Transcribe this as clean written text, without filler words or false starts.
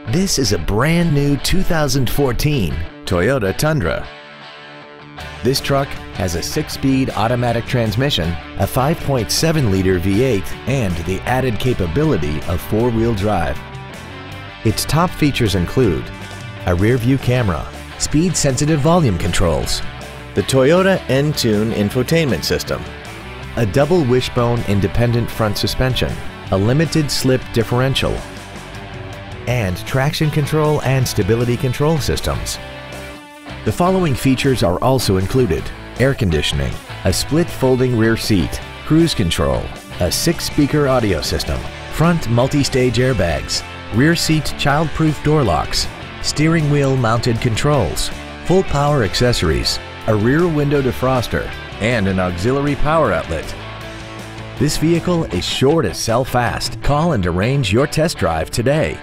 This is a brand new 2014 Toyota Tundra. This truck has a 6-speed automatic transmission, a 5.7-liter V8, and the added capability of 4-wheel drive. Its top features include a rear-view camera, speed-sensitive volume controls, the Toyota N-Tune infotainment system, a double wishbone independent front suspension, a limited slip differential, and traction control and stability control systems. The following features are also included: air conditioning, a split folding rear seat, cruise control, a 6-speaker audio system, front multi-stage airbags, rear seat child-proof door locks, steering wheel mounted controls, full power accessories, a rear window defroster, and an auxiliary power outlet. This vehicle is sure to sell fast. Call and arrange your test drive today.